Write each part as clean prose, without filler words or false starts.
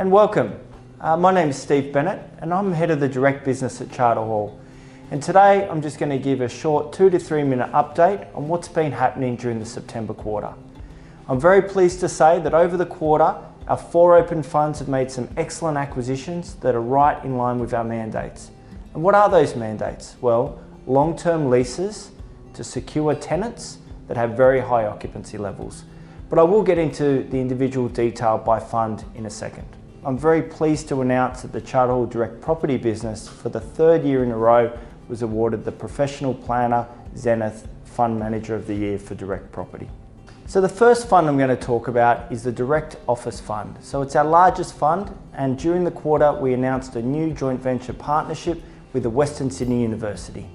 And welcome. My name is Steve Bennett and I'm head of the direct business at Charter Hall. And today I'm just going to give a short 2 to 3 minute update on what's been happening during the September quarter. I'm very pleased to say that over the quarter, our 4 open funds have made some excellent acquisitions that are right in line with our mandates. And what are those mandates? Well, long-term leases to secure tenants that have very high occupancy levels. But I will get into the individual detail by fund in a second. I'm very pleased to announce that the Charter Hall Direct Property business for the 3rd year in a row was awarded the Professional Planner Zenith Fund Manager of the Year for Direct Property. So the first fund I'm going to talk about is the Direct Office Fund. So it's our largest fund, and during the quarter we announced a new joint venture partnership with the Western Sydney University.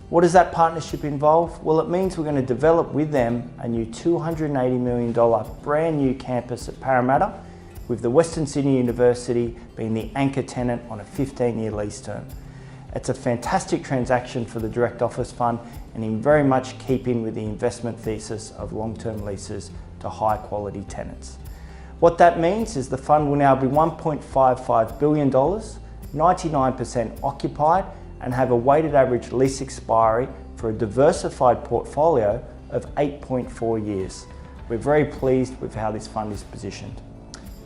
What does that partnership involve? Well, it means we're going to develop with them a new $280 million brand new campus at Parramatta, with the Western Sydney University being the anchor tenant on a 15-year lease term. It's a fantastic transaction for the Direct Office Fund and in very much keeping with the investment thesis of long-term leases to high-quality tenants. What that means is the fund will now be $1.55 billion, 99% occupied, and have a weighted average lease expiry for a diversified portfolio of 8.4 years. We're very pleased with how this fund is positioned.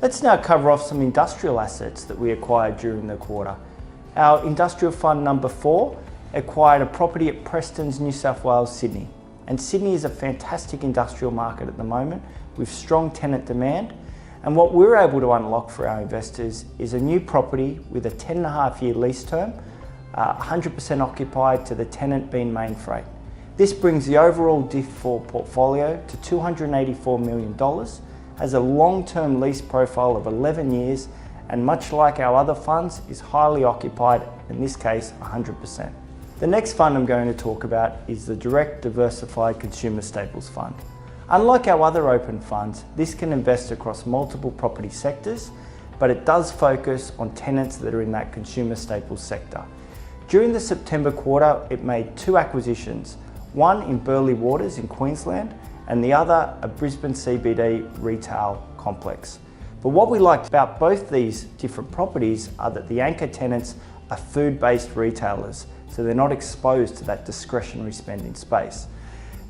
Let's now cover off some industrial assets that we acquired during the quarter. Our industrial fund number 4 acquired a property at Preston's, New South Wales, Sydney. And Sydney is a fantastic industrial market at the moment with strong tenant demand. And what we're able to unlock for our investors is a new property with a 10.5-year lease term, 100% occupied, to the tenant being Mainfreight. This brings the overall DIF4 portfolio to $284 million, has a long-term lease profile of 11 years, and much like our other funds, is highly occupied, in this case 100%. The next fund I'm going to talk about is the Direct Diversified Consumer Staples Fund. Unlike our other open funds, this can invest across multiple property sectors, but it does focus on tenants that are in that consumer staples sector. During the September quarter, it made 2 acquisitions, one in Burleigh Waters in Queensland, and the other a Brisbane CBD retail complex. But what we liked about both these different properties are that the anchor tenants are food-based retailers, so they're not exposed to that discretionary spending space.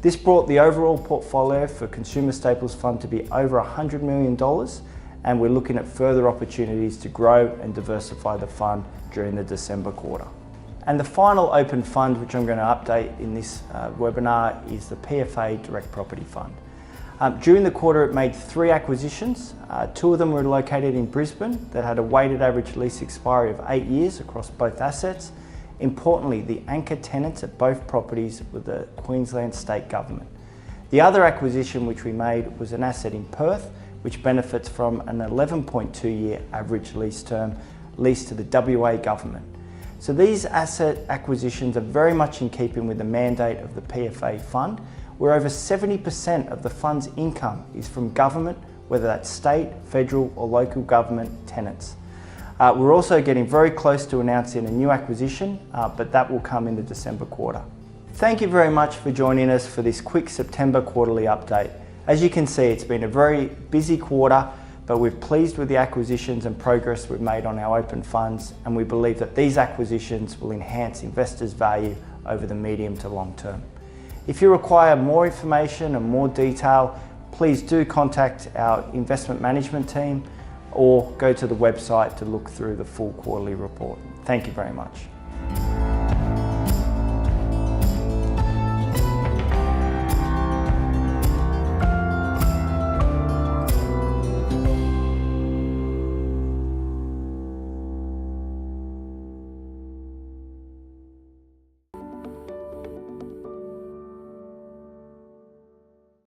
This brought the overall portfolio for Consumer Staples Fund to be over $100 million, and we're looking at further opportunities to grow and diversify the fund during the December quarter. And the final open fund, which I'm going to update in this webinar, is the PFA Direct Property Fund. During the quarter, it made 3 acquisitions. 2 of them were located in Brisbane that had a weighted average lease expiry of 8 years across both assets. Importantly, the anchor tenants at both properties were the Queensland State Government. The other acquisition which we made was an asset in Perth, which benefits from an 11.2-year average lease term leased to the WA Government. So these asset acquisitions are very much in keeping with the mandate of the PFA fund, where over 70% of the fund's income is from government, whether that's state, federal or local government tenants. We're also getting very close to announcing a new acquisition, but that will come in the December quarter. Thank you very much for joining us for this quick September quarterly update. As you can see, it's been a very busy quarter, but we're pleased with the acquisitions and progress we've made on our open funds, and we believe that these acquisitions will enhance investors' value over the medium to long term. If you require more information and more detail, please do contact our investment management team or go to the website to look through the full quarterly report. Thank you very much.